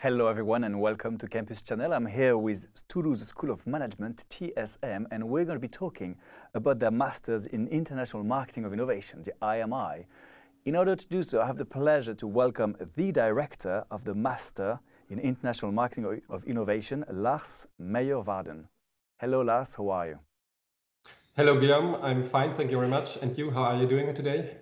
Hello everyone and welcome to Campus Channel. I'm here with Toulouse School of Management, TSM, and we're going to be talking about their Masters in International Marketing of Innovation, the IMI. In order to do so, I have the pleasure to welcome the Director of the Master in International Marketing of Innovation, Lars Meyer-Waarden. Hello Lars, how are you? Hello Guillaume, I'm fine, thank you very much. And you, how are you doing today?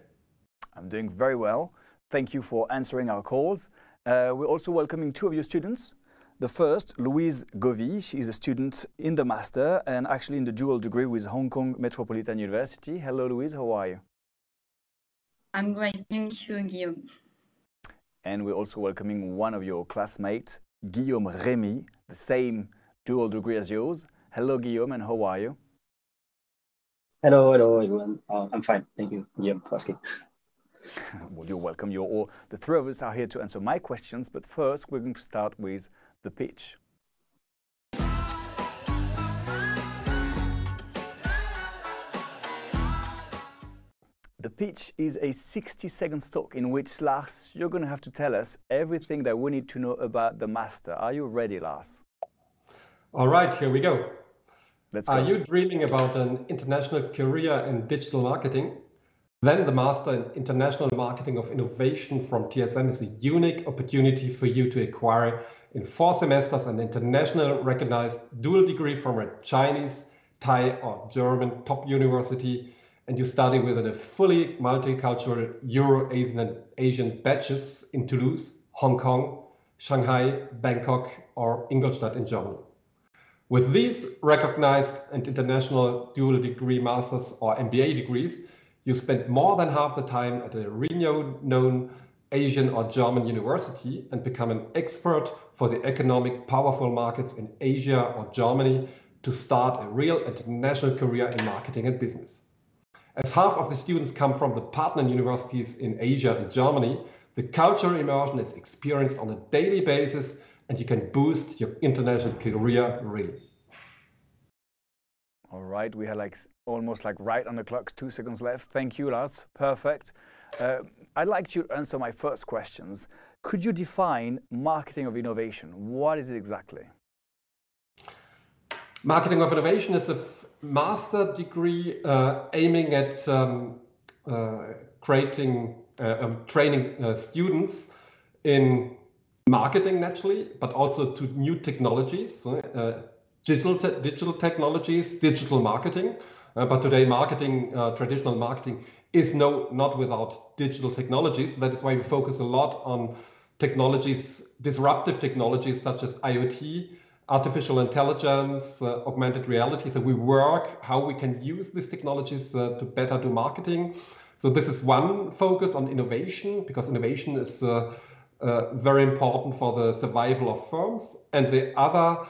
I'm doing very well. Thank you for answering our calls. We're also welcoming two of your students. The first, Louise Govy, she is a student in the Master and actually in the dual degree with Hong Kong Metropolitan University. Hello Louise, how are you? I'm great, thank you Guillaume. And we're also welcoming one of your classmates, Guillaume Rémy, the same dual degree as yours. Hello Guillaume, and how are you? Hello everyone. I'm fine, thank you, Guillaume, for asking. Well, you're welcome. The three of us are here to answer my questions, but first we're going to start with the pitch. The pitch is a 60-second talk in which, Lars, you're going to have to tell us everything that we need to know about the Master. Are you ready, Lars? All right, here we go. Let's go. Are you dreaming about an international career in digital marketing? Then the Master in International Marketing of Innovation from TSM is a unique opportunity for you to acquire in 4 semesters an international recognized dual degree from a Chinese, Thai or German top university, and you study within a fully multicultural Euro-Asian and Asian batches in Toulouse, Hong Kong, Shanghai, Bangkok or Ingolstadt in Germany. With these recognized and international dual degree masters or MBA degrees, you spend more than half the time at a renowned Asian or German university and become an expert for the economic powerful markets in Asia or Germany to start a real international career in marketing and business. As half of the students come from the partner universities in Asia and Germany, the cultural immersion is experienced on a daily basis and you can boost your international career really. All right, we had almost right on the clock, 2 seconds left. Thank you, Lars. Perfect. I'd like you to answer my first questions. Could you define marketing of innovation? What is it exactly? Marketing of innovation is a master degree aiming at training students in marketing naturally, but also to new technologies. Digital technologies, digital marketing, but today traditional marketing is not without digital technologies. That is why we focus a lot on technologies, disruptive technologies such as IoT, artificial intelligence, augmented reality. So we work how we can use these technologies to better do marketing. So this is one focus on innovation, because innovation is very important for the survival of firms. And the other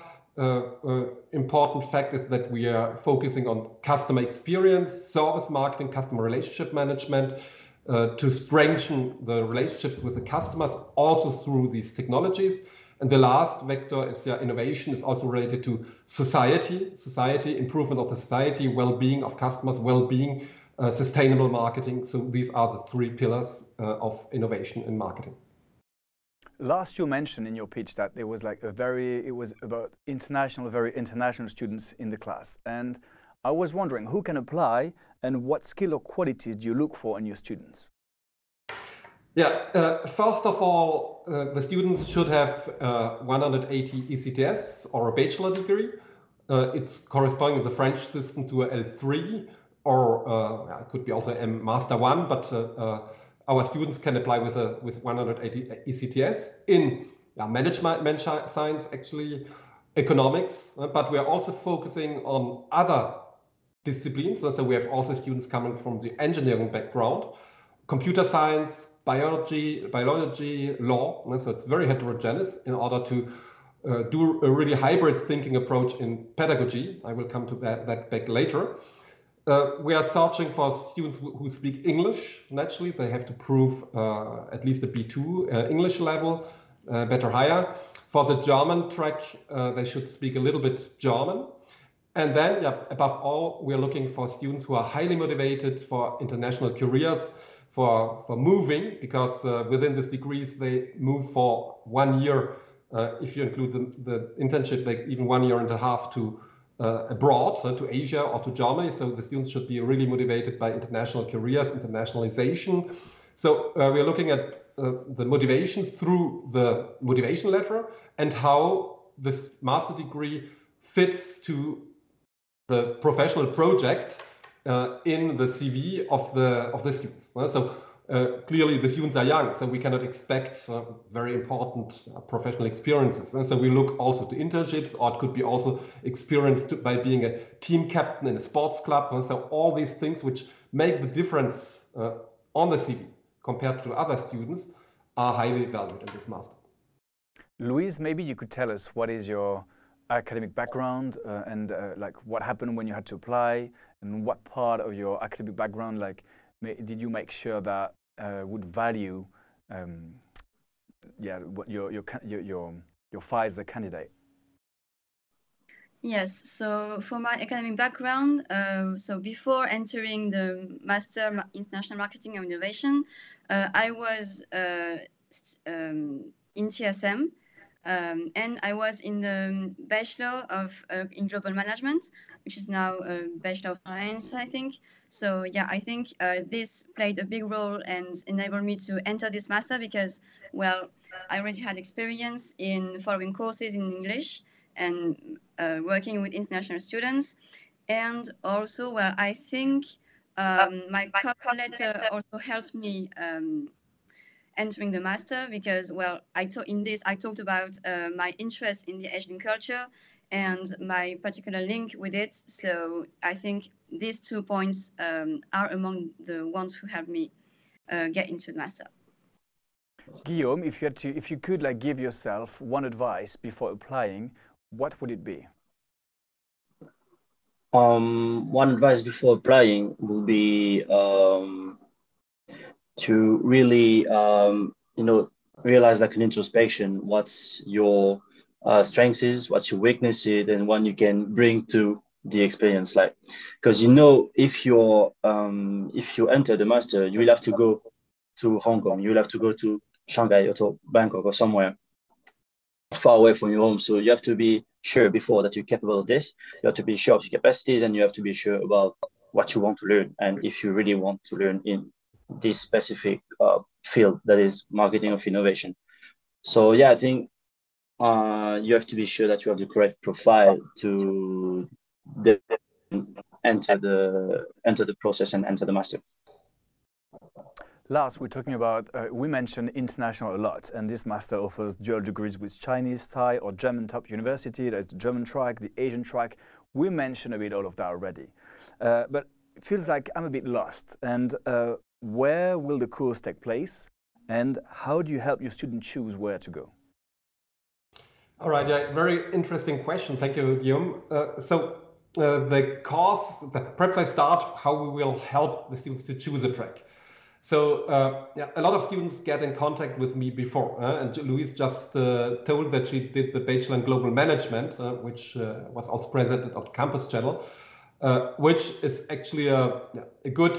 important fact is that we are focusing on customer experience, service marketing, customer relationship management to strengthen the relationships with the customers also through these technologies. And the last vector is innovation is also related to society, improvement of the society, well-being of customers, well-being, sustainable marketing. So these are the 3 pillars of innovation in marketing. Last, you mentioned in your pitch that there was it was about very international students in the class. And I was wondering who can apply and what skill or qualities do you look for in your students? Yeah, first of all, the students should have 180 ECTS or a bachelor degree. It's corresponding in the French system to a L3 or it could be also a Master 1, but our students can apply with 180 ECTS in management science, actually economics, but we are also focusing on other disciplines. So we have also students coming from the engineering background, computer science, biology, law. So it's very heterogeneous in order to do a really hybrid thinking approach in pedagogy. I will come to that back later. We are searching for students who speak English. Naturally, they have to prove at least a B2 English level, better higher. For the German track, they should speak a little bit German. And then, above all, we are looking for students who are highly motivated for international careers, for moving, because within these degrees, they move for 1 year if you include the internship, like even 1.5 years to abroad, so to Asia or to Germany. So the students should be really motivated by international careers, internationalization. So we're looking at the motivation through the motivation letter and how this master degree fits to the professional project in the CV of the students. So clearly the students are young, so we cannot expect very important professional experiences. And so we look also to internships, or it could be also experienced by being a team captain in a sports club. And so all these things which make the difference on the CV compared to other students are highly valued in this master. Louise, maybe you could tell us what is your academic background and like what happened when you had to apply, and what part of your academic background did you make sure that would value what your file as a candidate? Yes, so for my academic background, so before entering the Master International Marketing and Innovation, I was in TSM, and I was in the Bachelor in Global Management, which is now a Bachelor of Science, I think. So yeah, I think this played a big role and enabled me to enter this master because, well, I already had experience in following courses in English and working with international students. And also, well, I think my cover letter also helped me entering the master because, well, I talked about my interest in the Asian culture and my particular link with it. So I think these 2 points are among the ones who helped me get into the master. Guillaume, if you could like give yourself one advice before applying, what would it be? One advice before applying will be to really, realize like an introspection, what's your strengths is, what your weakness is, and what you can bring to the experience. Like, because if you enter the master, you will have to go to Hong Kong, you will have to go to Shanghai or to Bangkok or somewhere far away from your home. So you have to be sure before that you're capable of this. You have to be sure of your capacity, and you have to be sure about what you want to learn, and if you really want to learn in this specific field that is marketing of innovation. So yeah, I think you have to be sure that you have the correct profile to enter the process and enter the master. Last, we're talking about, we mentioned international a lot, and this master offers dual degrees with Chinese, Thai, or German top university. There's the German track, the Asian track. We mentioned a bit all of that already. But it feels like I'm a bit lost. And where will the course take place? And how do you help your student choose where to go? All right, yeah, very interesting question. Thank you, Guillaume. The course, perhaps I start how we will help the students to choose a track. So a lot of students get in contact with me before, and Louise just told that she did the Bachelor in Global Management, which was also presented on Campus Channel, which is actually a good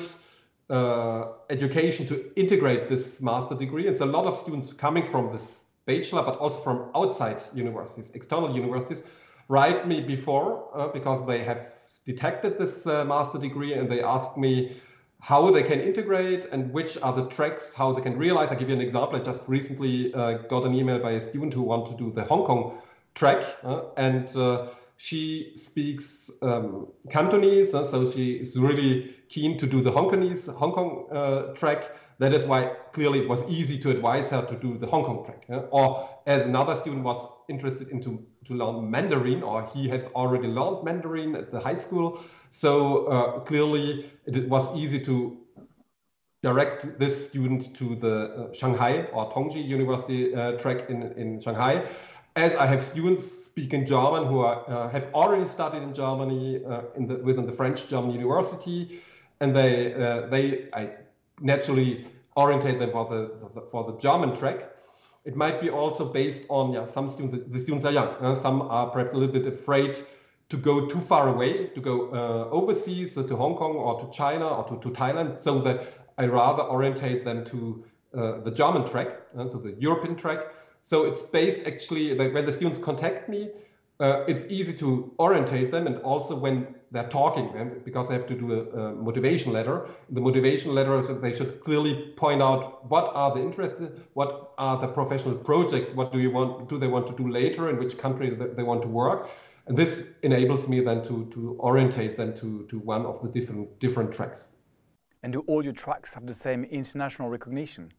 education to integrate this master degree. It's a lot of students coming from this Bachelor, but also from outside universities, external universities, write me before because they have detected this master degree, and they ask me how they can integrate and which are the tracks, how they can realize. I'll give you an example. I just recently got an email by a student who wanted to do the Hong Kong track, and she speaks Cantonese, so she is really keen to do the Hong Kong track. That is why clearly it was easy to advise her to do the Hong Kong track. Or as another student was interested to learn Mandarin, or he has already learned Mandarin at the high school. So clearly it was easy to direct this student to the Shanghai or Tongji University track in Shanghai. As I have students speaking German who have already studied in Germany within the French-German university, and I naturally orientate them for the German track. It might be also based on some students. The students are young. Some are perhaps a little bit afraid to go too far away, to go overseas, to Hong Kong or to China or to Thailand. So that I rather orientate them to the German track, to the European track. So it's based actually, like when the students contact me, it's easy to orientate them, and also when they're talking, because I have to do a motivation letter. The motivation letter, they should clearly point out what are the interests, what are the professional projects, what do they want to do later, in which country they want to work. And this enables me then to orientate them to one of the different tracks. And do all your tracks have the same international recognition?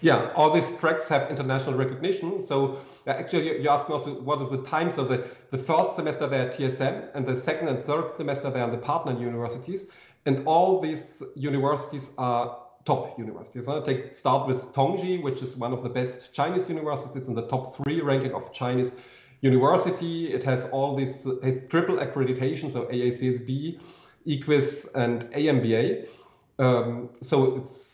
Yeah, all these tracks have international recognition. So actually, you asked me also what is the time. So the first semester they're at TSM, and the second and third semester they're on the partner universities. And all these universities are top universities. Start with Tongji, which is one of the best Chinese universities. It's in the top 3 ranking of Chinese university. It has all these triple accreditation, so AACSB, EQUIS, and AMBA. So it's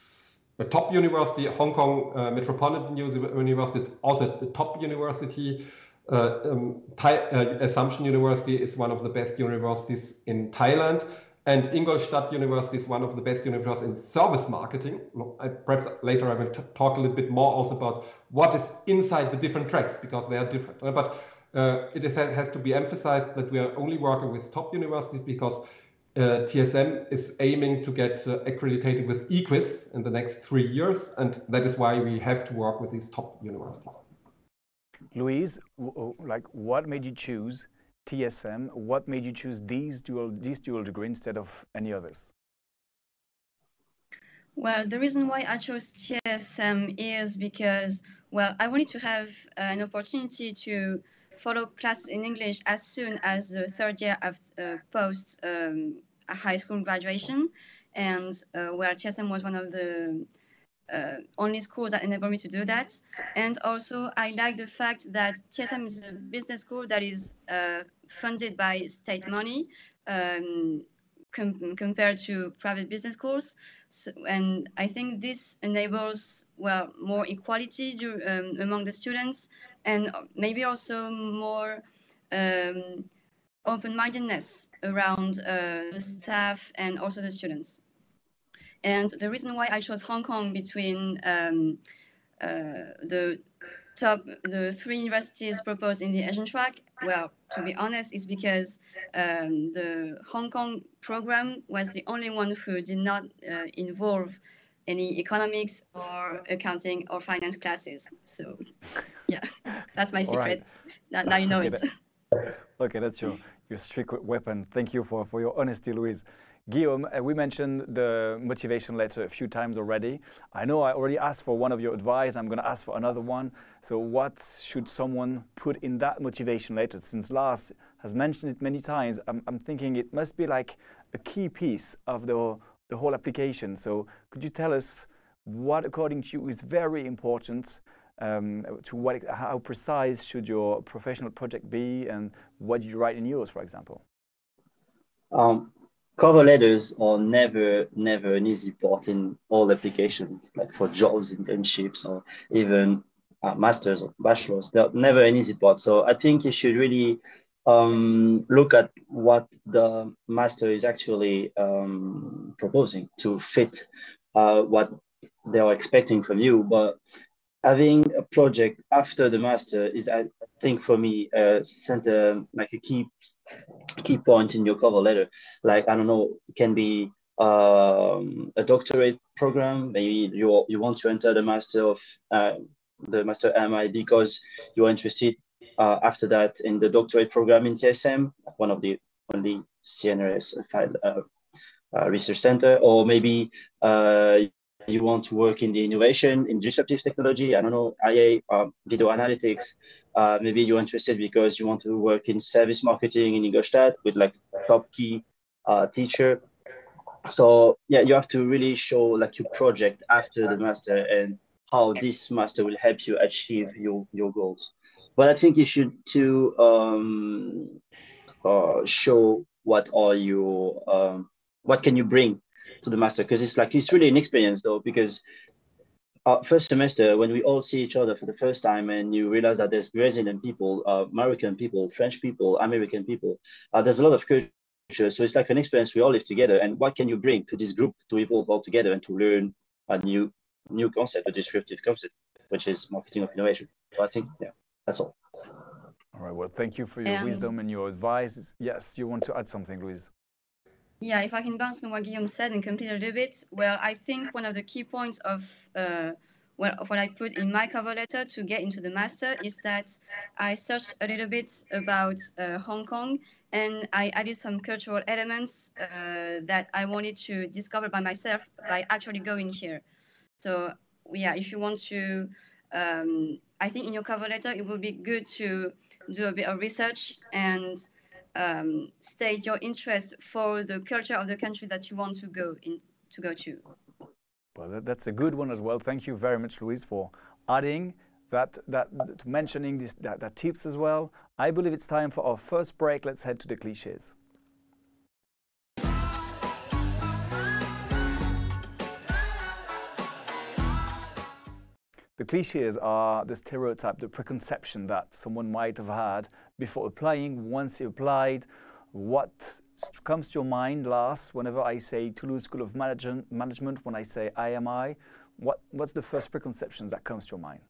a top university. Hong Kong Metropolitan University, it's also the top university. Assumption University is one of the best universities in Thailand. And Ingolstadt University is one of the best universities in service marketing. Perhaps later I will talk a little bit more also about what is inside the different tracks, because they are different. But it has to be emphasized that we are only working with top universities, because TSM is aiming to get accredited with EQUIS in the next 3 years, and that is why we have to work with these top universities. Louise, what made you choose TSM? What made you choose these dual degree instead of any others? Well, the reason why I chose TSM is because, well, I wanted to have an opportunity to follow classes in English as soon as the 3rd year of post high school graduation, and well, TSM was one of the only schools that enabled me to do that. And also, I like the fact that TSM is a business school that is funded by state money compared to private business schools. So, and I think this enables, well, more equality among the students, and maybe also more open-mindedness around the staff and also the students. And the reason why I chose Hong Kong between the 3 universities proposed in the Asian track, well, to be honest, is because the Hong Kong program was the only one who did not involve any economics or accounting or finance classes. So, yeah, that's my secret. Right. Now you know it. Okay, that's your secret weapon. Thank you for your honesty, Louise. Guillaume, we mentioned the motivation letter a few times already. I know I already asked for one of your advice. I'm going to ask for another one. So what should someone put in that motivation letter? Since Lars has mentioned it many times, I'm thinking it must be like a key piece of the whole application. So could you tell us what, according to you, is very important? How precise should your professional project be, and what did you write in yours, for example? Cover letters are never an easy part in all applications, like for jobs, internships, or even masters or bachelors. They're never an easy part. So I think you should really look at what the master is actually proposing to fit what they are expecting from you. But having a project after the master is, I think, for me, like a key point in your cover letter. Like, I don't know, it can be a doctorate program. Maybe you want to enter the master MI because you are interested after that in the doctorate program in TSM, one of the only CNRS research center, or maybe you want to work in the innovation in disruptive technology. I don't know, IA, video analytics. Maybe you're interested because you want to work in service marketing in Ingolstadt with like top key teacher. So yeah, you have to really show like your project after the master and how this master will help you achieve your goals. But I think you should too show what can you bring to the master, because it's really an experience though, because first semester, when we all see each other for the first time and you realize that there's Brazilian people, American people, French people, American people, there's a lot of culture. So it's like an experience we all live together. And what can you bring to this group to evolve all together and to learn a new concept, a disruptive concept? which is marketing of innovation. So I think, yeah, that's all. All right, well, thank you for your wisdom and your advice. Yes, you want to add something, Louise? Yeah, if I can bounce on what Guillaume said and complete a little bit, well, I think one of the key points of what I put in my cover letter to get into the master is that I searched a little bit about Hong Kong, and I added some cultural elements that I wanted to discover by myself by actually going here. So yeah, if you want to, I think in your cover letter, it would be good to do a bit of research and state your interest for the culture of the country that you want to go to. Well, that's a good one as well. Thank you very much, Louise, for adding mentioning that tips as well. I believe it's time for our first break. Let's head to the cliches. The cliches are the stereotype, the preconception that someone might have had before applying. Once you applied, what comes to your mind last whenever I say Toulouse School of Management, when I say IMI? What's the first preconceptions that comes to your mind?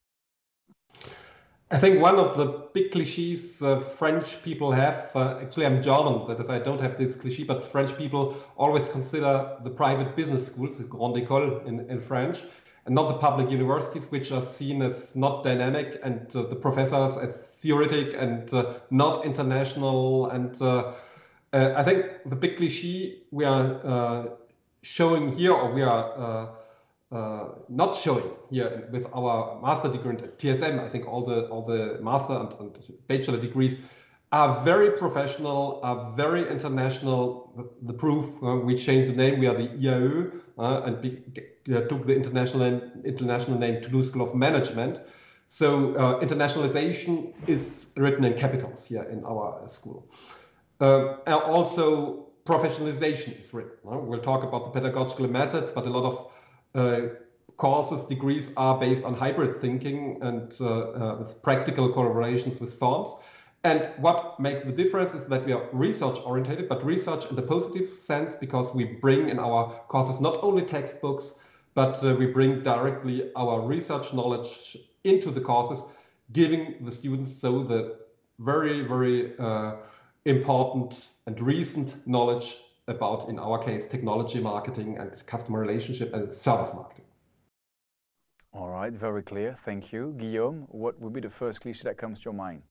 I think one of the big cliches French people have, actually I'm German, that is, I don't have this cliche, but French people always consider the private business schools, the grande école in French, and not the public universities, which are seen as not dynamic, and the professors as theoretic and not international. And I think the big cliche we are showing here, or we are not showing here with our master degree at TSM, I think all the master and bachelor degrees are very professional, are very international. The proof, we changed the name, we are the IAE, and took the international name Toulouse School of Management. So internationalization is written in capitals here in our school. And also professionalization is written. We'll talk about the pedagogical methods, but a lot of courses, degrees are based on hybrid thinking and with practical collaborations with firms. And what makes the difference is that we are research oriented, but research in the positive sense, because we bring in our courses not only textbooks, but we bring directly our research knowledge into the courses, giving the students so the very, very important and recent knowledge about, in our case, technology marketing and customer relationship and service marketing. All right, very clear. Thank you. Guillaume, what would be the first cliche that comes to your mind?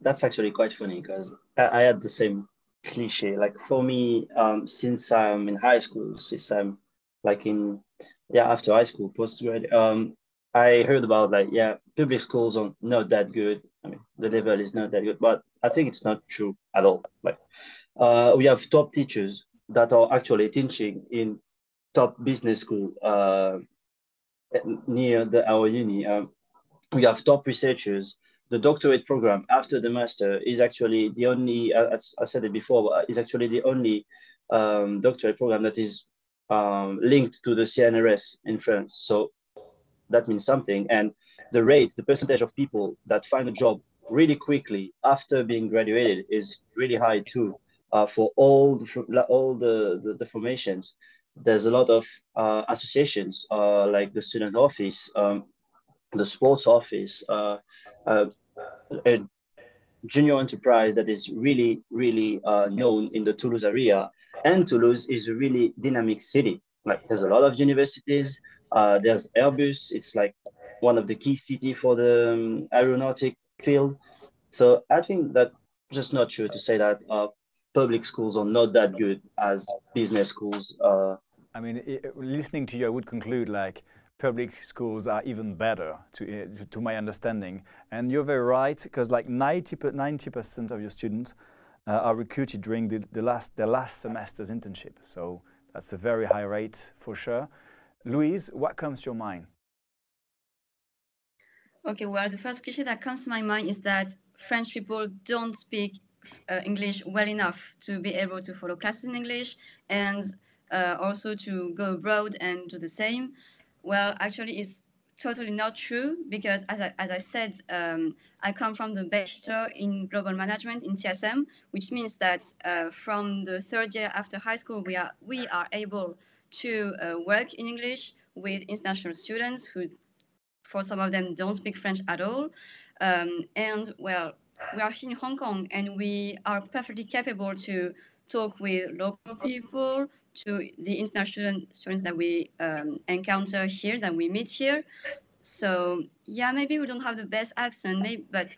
That's actually quite funny, because I had the same cliche. Like for me, since I'm in high school, since I'm like after high school, postgrad, I heard about public schools are not that good. I mean, the level is not that good, but I think it's not true at all. Like we have top teachers that are actually teaching in top business school near our uni. We have top researchers. The doctorate program after the master is actually the only, as I said it before, is actually the only doctorate program that is linked to the CNRS in France. So that means something. And the percentage of people that find a job really quickly after being graduated is really high too. For all the formations, there's a lot of associations like the student office, the sports office, a junior enterprise that is really, really known in the Toulouse area. And Toulouse is a really dynamic city. Like there's a lot of universities. There's Airbus. It's like one of the key cities for the aeronautic field. So I think that's just not true to say that public schools are not that good as business schools. I mean, listening to you, I would conclude like public schools are even better to my understanding. And you're very right, because like 90% of your students are recruited during their last semester's internship. So that's a very high rate for sure. Louise, what comes to your mind? Okay, well, the first cliche that comes to my mind is that French people don't speak English well enough to be able to follow classes in English and also to go abroad and do the same. Well, actually, it's totally not true, because as I said, I come from the bachelor in global management in TSM, which means that from the third year after high school, we are able to work in English with international students who, for some of them, don't speak French at all. And well, we are here in Hong Kong, and we are perfectly capable to talk with local people, to the international students that we encounter here, that we meet here. So yeah, maybe we don't have the best accent, but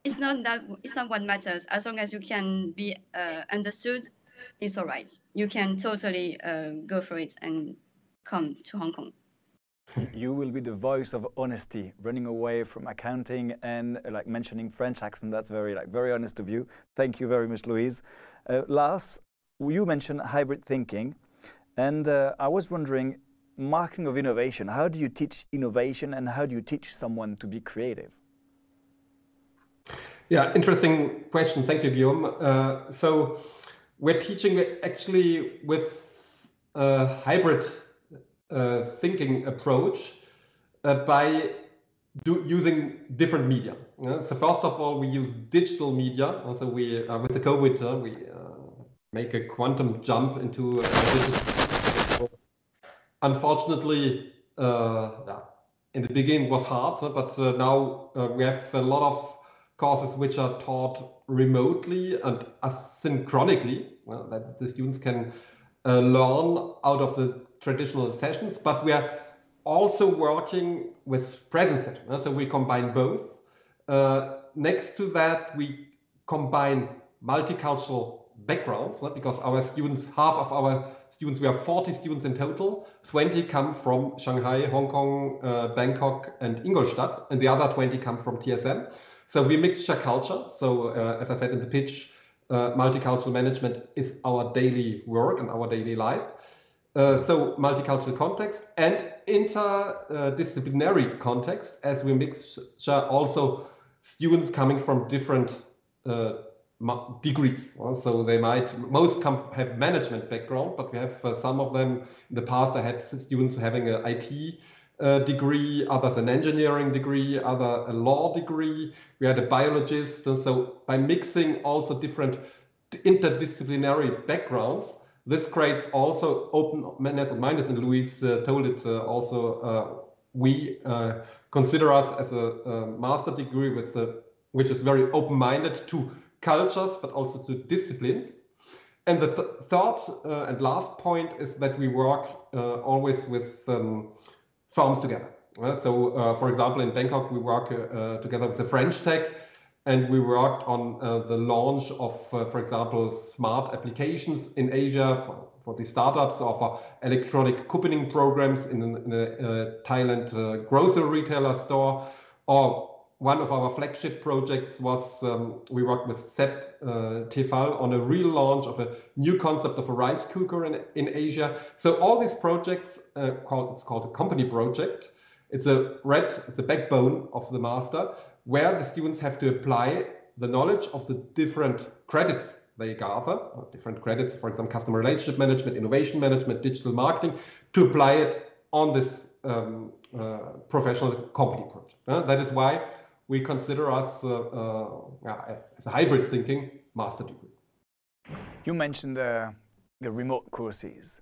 it's not what matters. As long as you can be understood, it's all right. You can totally go for it and come to Hong Kong. You will be the voice of honesty, running away from accounting and like mentioning French accent. That's very honest of you. Thank you very much, Louise. Last, you mentioned hybrid thinking, and I was wondering, marketing of innovation. How do you teach innovation, and how do you teach someone to be creative? Yeah, interesting question. Thank you, Guillaume. So we're teaching actually with a hybrid thinking approach by using different media. So first of all, we use digital media. So we, with the COVID, we make a quantum jump into digital. Unfortunately, in the beginning it was hard, but now we have a lot of courses which are taught remotely and asynchronically, that the students can learn out of the traditional sessions, but we are also working with present sessions. So we combine both. Next to that, we combine multicultural backgrounds, because our students, half of our students, we have 40 students in total, 20 come from Shanghai, Hong Kong, Bangkok, and Ingolstadt, and the other 20 come from TSM. So we mixture culture. So as I said in the pitch, multicultural management is our daily work and our daily life. So multicultural context and interdisciplinary context, as we mixture also students coming from different degrees. So they might, most have management background, but we have some of them. In the past, I had students having an IT degree, others an engineering degree, other a law degree. We had a biologist. And so by mixing also different interdisciplinary backgrounds, this creates also openness and mindedness. And Louise told it also. We consider us as a master degree with which is very open-minded to cultures, but also to disciplines. And the third and last point is that we work always with firms together. So, for example, in Bangkok, we work together with the French Tech, and we worked on the launch of, for example, smart applications in Asia for the startups, or for electronic couponing programs in a Thailand grocery retailer store. Or one of our flagship projects was we worked with SEP Tefal on a relaunch of a new concept of a rice cooker in Asia. So all these projects, it's called a company project. It's a backbone of the master, where the students have to apply the knowledge of the different credits they gather, different credits, for example, customer relationship management, innovation management, digital marketing, to apply it on this professional company project. That is why we consider us as a hybrid thinking master degree. You mentioned the remote courses.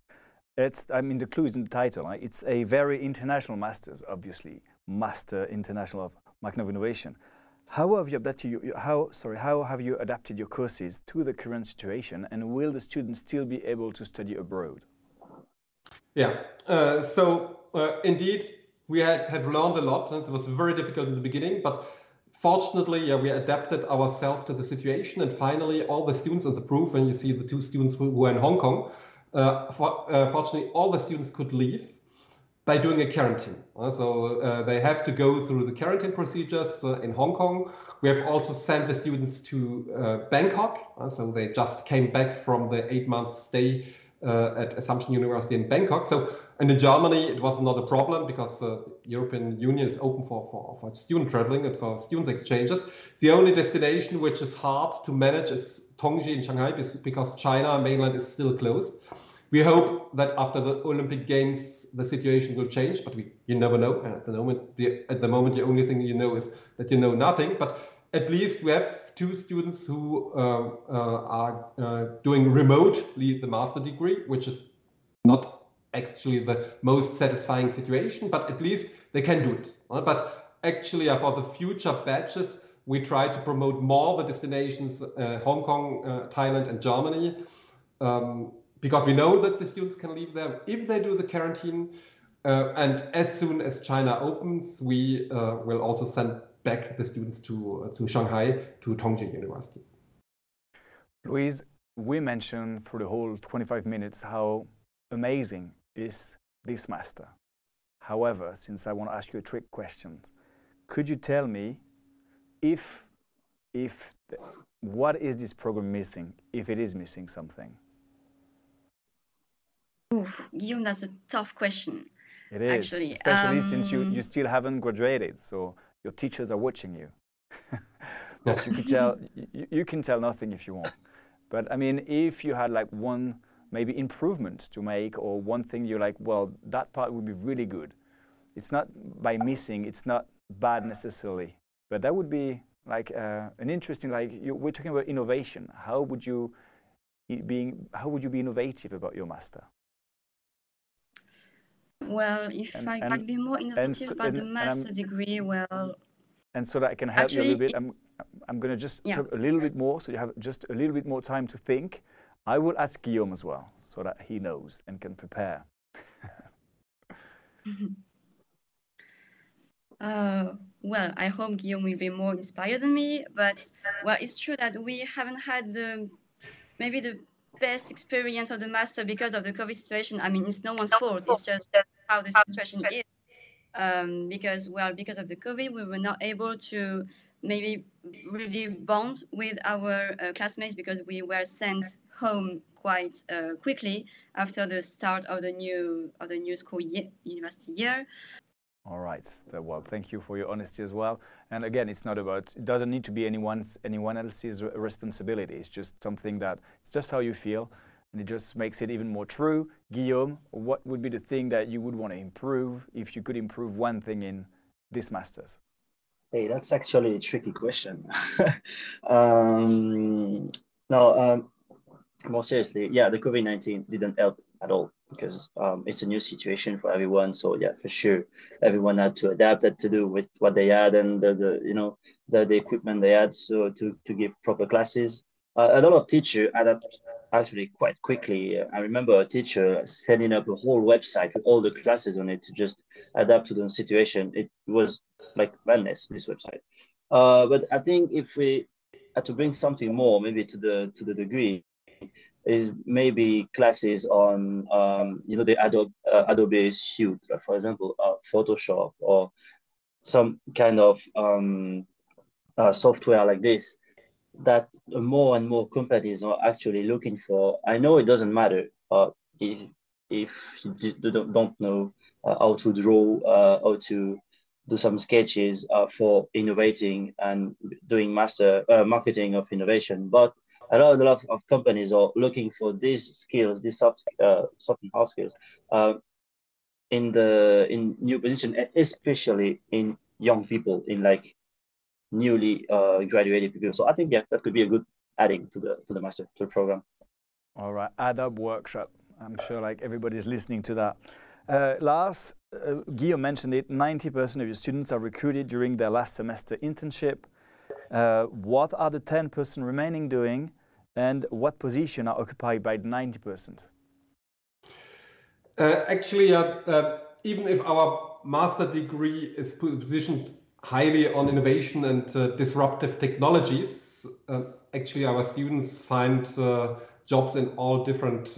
The clue is in the title. Right? It's a very international master's, obviously, Master International of Marketing of Innovation. How have you adapted your courses to the current situation, and will the students still be able to study abroad? Yeah, indeed, we have learned a lot. It was very difficult in the beginning, but fortunately, we adapted ourselves to the situation, and finally, all the students in the proof, and you see the two students who were in Hong Kong, fortunately, all the students could leave by doing a quarantine. So they have to go through the quarantine procedures in Hong Kong. We have also sent the students to Bangkok. So they just came back from the 8-month stay at Assumption University in Bangkok. So, and in Germany, it was not a problem because the European Union is open for student traveling and for students exchanges. The only destination which is hard to manage is Tongji in Shanghai, because China mainland is still closed. We hope that after the Olympic Games, the situation will change, but you never know. At the moment, the only thing you know is that you know nothing. But at least we have 2 students who are doing remotely the master degree, which is not actually the most satisfying situation, but at least they can do it. But actually, for the future batches, we try to promote more the destinations, Hong Kong, Thailand, and Germany, because we know that the students can leave there if they do the quarantine. And as soon as China opens, we will also send back the students to Shanghai, to Tongji University. Louise, we mentioned through the whole 25 minutes how amazing is this master. However, since I want to ask you a trick question, could you tell me what is this program missing, if it is missing something? Oof, Guillaume, that's a tough question. It is, actually. Especially since you still haven't graduated, so your teachers are watching you. But you can tell nothing if you want. But I mean, if you had like one maybe improvement to make, or one thing you're like, well, that part would be really good. It's not by missing, it's not bad necessarily, but that would be like an interesting, we're talking about innovation. How would you be innovative about your master? Well, if I could be more innovative about the master degree, well... And so that I can help you a little bit, I'm going to just talk a little bit more, so you have just a little bit more time to think. I will ask Guillaume as well, so that he knows and can prepare. Well, I hope Guillaume will be more inspired than me, but well, it's true that we haven't had maybe the best experience of the master because of the COVID situation. I mean, it's no one's fault, it's just how the situation is. Because of the COVID, we were not able to maybe really bond with our classmates, because we were sent home quite quickly after the start of the new school year, university year. All right. Well, thank you for your honesty as well. And again, it doesn't need to be anyone else's responsibility. It's just something that it's just how you feel, and it just makes it even more true. Guillaume, what would be the thing that you would want to improve if you could improve one thing in this master's? Hey, that's actually a tricky question. More seriously, yeah, the COVID-19 didn't help at all, because it's a new situation for everyone. So yeah, for sure, everyone had to adapt, had to do with what they had and the equipment they had, so to give proper classes. A lot of teachers adapted actually quite quickly. I remember a teacher setting up a whole website with all the classes on it to just adapt to the situation. It was like madness, this website. But I think if we had to bring something more, maybe to the degree, is maybe classes on the Adobe suite, for example, Photoshop, or some kind of software like this, that more and more companies are actually looking for. I know it doesn't matter if you don't know how to draw, how to do some sketches for innovating and doing marketing of innovation, but a lot of companies are looking for these skills, these soft and hard skills, in new position, especially in young people, in like newly graduated people. So I think that could be a good adding to the master, to the program. All right, Adobe workshop. I'm sure like everybody's listening to that. Lars, Guillaume mentioned it. 90% of your students are recruited during their last semester internship. What are the 10% remaining doing, and what position are occupied by the 90%? Actually, even if our master degree is positioned highly on innovation and disruptive technologies, actually our students find jobs in all different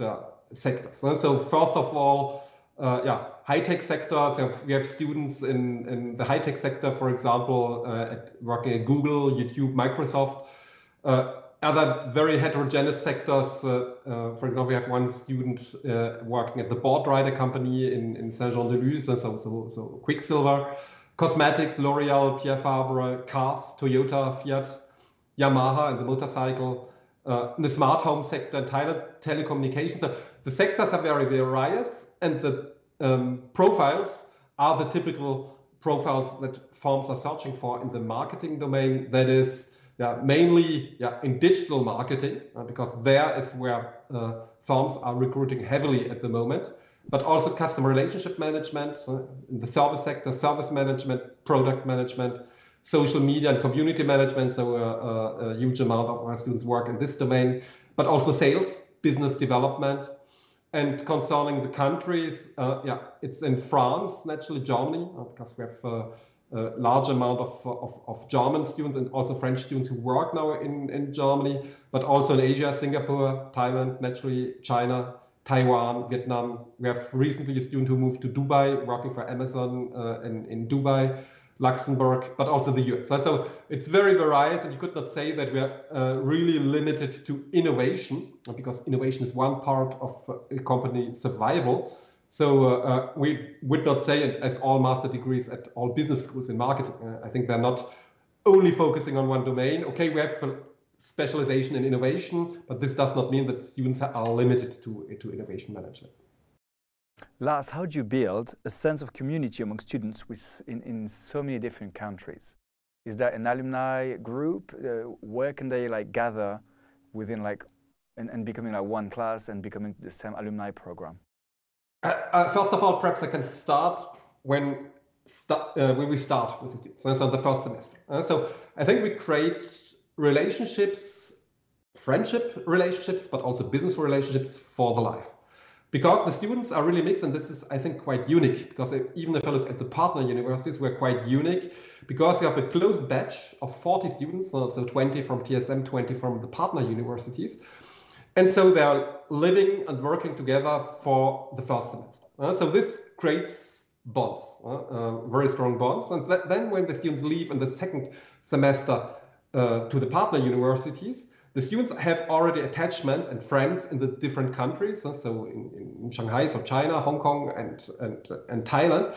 sectors. So first of all, high-tech sectors. We have students in the high-tech sector, for example, working at Google, YouTube, Microsoft. Other very heterogeneous sectors. For example, we have one student working at the board rider company in Saint-Jean-de-Luz, so Quicksilver. Cosmetics, L'Oreal, Pierre Fabre, cars, Toyota, Fiat, Yamaha, and the motorcycle. In the smart home sector, and telecommunications. So the sectors are very various, and the profiles are the typical profiles that firms are searching for in the marketing domain. That is mainly in digital marketing, because there is where firms are recruiting heavily at the moment. but also customer relationship management, in the service sector, service management, product management, social media and community management. So a huge amount of our students work in this domain, but also sales, business development. And concerning the countries, it's in France, naturally Germany, because we have a large amount of German students and also French students who work now in Germany, but also in Asia, Singapore, Thailand, naturally China, Taiwan, Vietnam. We have recently a student who moved to Dubai, working for Amazon in Dubai, Luxembourg, but also the US. So it's very various, and you could not say that we are really limited to innovation, because innovation is one part of a company survival. So we would not say it as all master degrees at all business schools in marketing. I think they're not only focusing on one domain. Okay, we have specialization in innovation, but this does not mean that students are limited to innovation management. Lars, how do you build a sense of community among students in so many different countries? Is there an alumni group? Where can they gather within and becoming one class and becoming the same alumni program? First of all, perhaps I can start when we start with the students, so the first semester. So I think we create relationships, friendship relationships, but also business relationships for the life. Because the students are really mixed, and this is, I think, quite unique, because even if I look at the partner universities, we're quite unique, because you have a closed batch of 40 students, so 20 from TSM, 20 from the partner universities. And so they're living and working together for the first semester. So this creates bonds, very strong bonds. And then when the students leave in the second semester to the partner universities, the students have already attachments and friends in the different countries. So in Shanghai, so China, Hong Kong, and Thailand,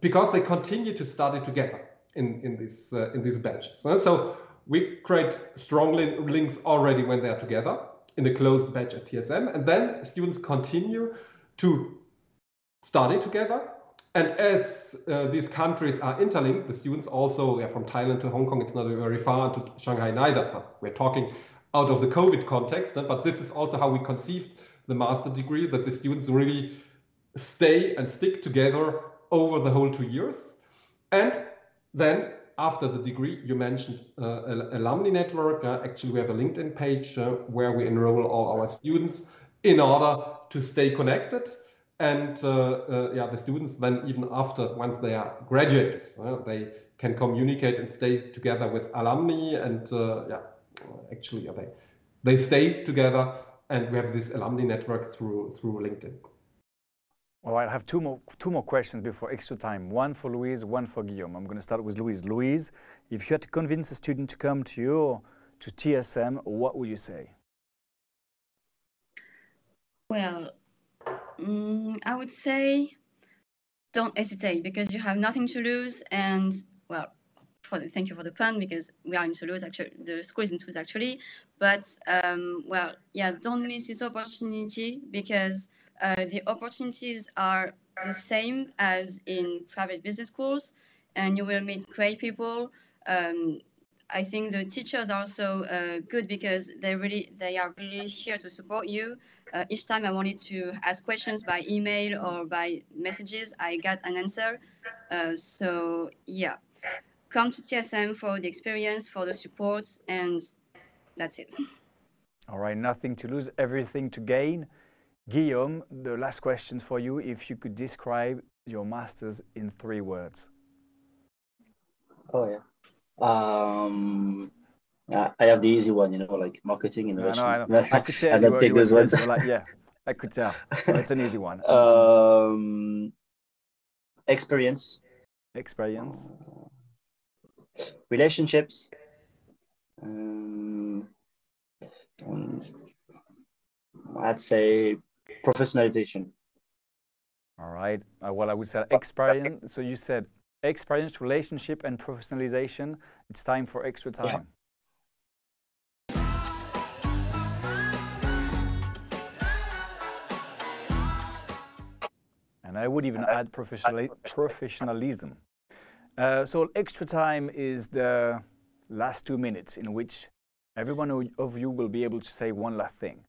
because they continue to study together in these batches. So we create strong links already when they are together in a closed batch at TSM, and then students continue to study together. And as these countries are interlinked, the students also from Thailand to Hong Kong, it's not very far, to Shanghai neither. So we're talking out of the COVID context, but this is also how we conceived the master degree, that the students really stay and stick together over the whole 2 years. And then after the degree, you mentioned alumni network. Actually, we have a LinkedIn page where we enroll all our students in order to stay connected. And the students then, even after, once they are graduated, they can communicate and stay together with alumni. And actually, they stay together, and we have this alumni network through LinkedIn. All right, I have two more questions before extra time. One for Louise, one for Guillaume. I'm going to start with Louise. Louise, if you had to convince a student to come to you or to TSM, what would you say? Well, I would say don't hesitate, because you have nothing to lose. And well, thank you for the pun, because we are in Toulouse, actually, the school is in Toulouse actually. But don't miss this opportunity, because the opportunities are the same as in private business schools, and you will meet great people. I think the teachers are also good, because they are really here to support you. Each time I wanted to ask questions by email or by messages, I got an answer. So yeah, come to TSM for the experience, for the support, and that's it. All right, nothing to lose, everything to gain. Guillaume, the last question for you. If you could describe your master's in 3 words. Oh yeah. I have the easy one, like marketing, innovation. I know. I could tell you take those ones. Yeah, I could tell. It's an easy one. Experience. Experience. Relationships. And I'd say professionalization. All right. Well, I would say experience. So you said experience, relationship, and professionalization. It's time for extra time. Yeah. And I would even add professionalism. So extra time is the last 2 minutes in which every one of you will be able to say one last thing.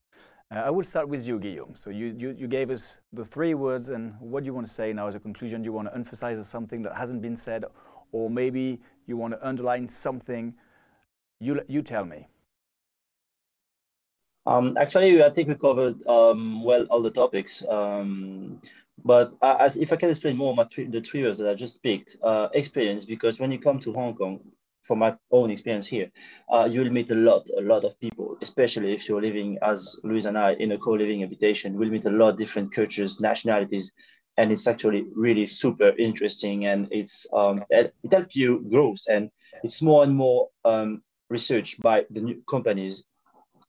I will start with you, Guillaume. So you gave us the 3 words, and what do you want to say now as a conclusion? Do you want to emphasize something that hasn't been said, or maybe you want to underline something? You tell me. Actually, I think we covered well all the topics. But if I can explain more the 3 years that I just picked, experience, because when you come to Hong Kong, from my own experience here, you will meet a lot of people, especially if you're living, as Louise and I, in a co-living habitation. We'll meet a lot of different cultures, nationalities, and it's actually really super interesting, and it helps you grow, and it's more and more research by the new companies,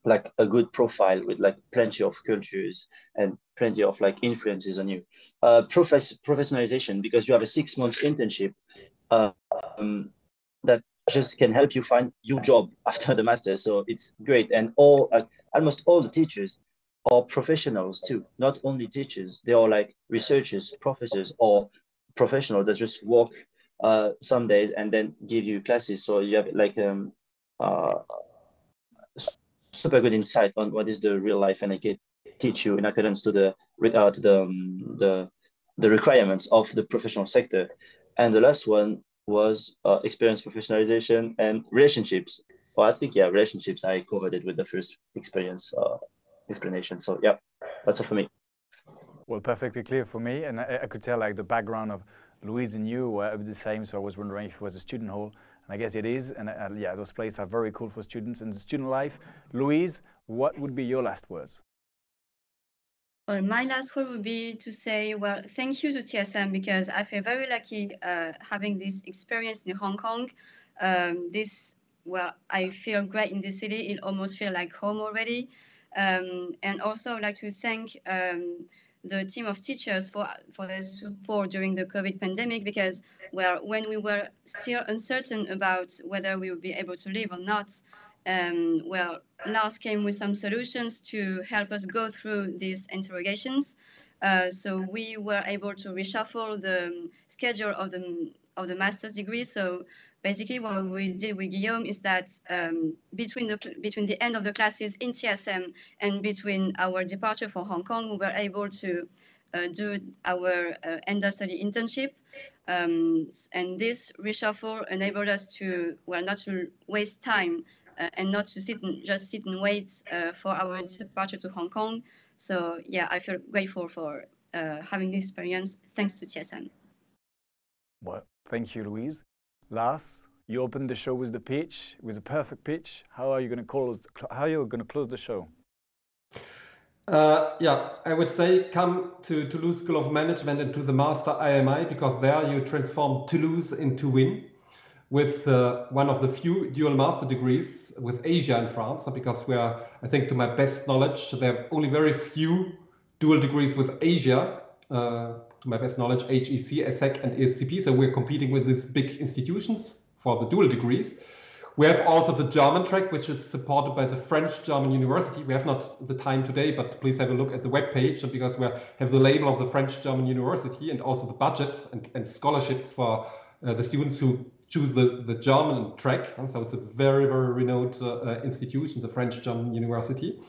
like a good profile with like plenty of cultures and plenty of like influences on you. Professionalization, because you have a 6 month internship that just can help you find your job after the master. So it's great. And almost all the teachers are professionals too, not only teachers. They are like researchers, professors, or professionals that just work some days and then give you classes. So you have like super good insight on what is the real life, and I can teach you in accordance to the requirements of the professional sector. And the last one was experience, professionalization, and relationships. Well, I think, yeah, relationships, I covered it with the first experience explanation. So yeah, that's all for me. Well, perfectly clear for me, and I could tell like the background of Louise and you were the same, so I was wondering if it was a student hall, and I guess it is, and yeah, those places are very cool for students and the student life. Louise, what would be your last words? Well, my last word would be to say, well, thank you to TSM, because I feel very lucky having this experience in Hong Kong. Well, I feel great in this city. It almost feels like home already. And also I'd like to thank the team of teachers for their support during the COVID pandemic, because, well, when we were still uncertain about whether we would be able to live or not, well, Lars came with some solutions to help us go through these interrogations. So we were able to reshuffle the schedule of the master's degree. So basically, what we did with Guillaume is that between the end of the classes in TSM and between our departure for Hong Kong, we were able to do our end-of-study internship. And this reshuffle enabled us to, well, not to waste time and not to just sit and wait for our departure to Hong Kong. So yeah, I feel grateful for having this experience, thanks to TSM. Well, thank you, Louise. Lars, you opened the show with the pitch, with a perfect pitch. How are you going to close? How are you going to close the show? Yeah, I would say come to Toulouse School of Management and to the Master IMI, because there you transform Toulouse into Win with one of the few dual master degrees with Asia and France, because we are, I think, to my best knowledge, there are only very few dual degrees with Asia. To my best knowledge, HEC, ESSEC, and ESCP. So we're competing with these big institutions for the dual degrees. We have also the German track, which is supported by the French-German University. We have not the time today, but please have a look at the webpage, because we have the label of the French-German University and also the budget and scholarships for the students who choose the German track. So it's a very, very renowned institution, the French-German University.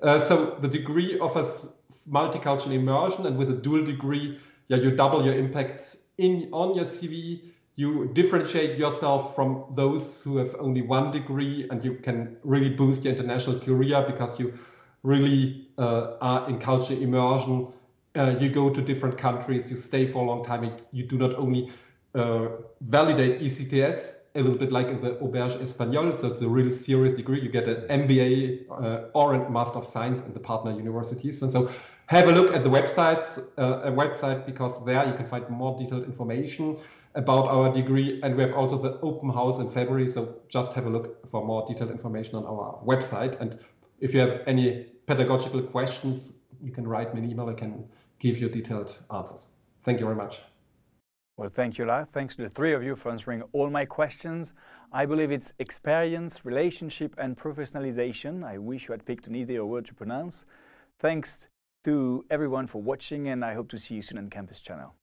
So the degree offers multicultural immersion, and with a dual degree, yeah, you double your impact on your CV. You differentiate yourself from those who have only one degree, and you can really boost your international career because you really are in culture immersion. You go to different countries, you stay for a long time. You do not only validate ECTS, a little bit like in the Auberge Espagnole, so it's a really serious degree. You get an MBA or a Master of Science in the partner universities. And so have a look at the website, because there you can find more detailed information about our degree. And we have also the open house in February, so just have a look for more detailed information on our website. And if you have any pedagogical questions, you can write me an email. I can give you detailed answers. Thank you very much. Well, thank you, Lars. Thanks to the 3 of you for answering all my questions. I believe it's experience, relationship, and professionalization. I wish you had picked an easier word to pronounce. Thanks to everyone for watching, and I hope to see you soon on Campus Channel.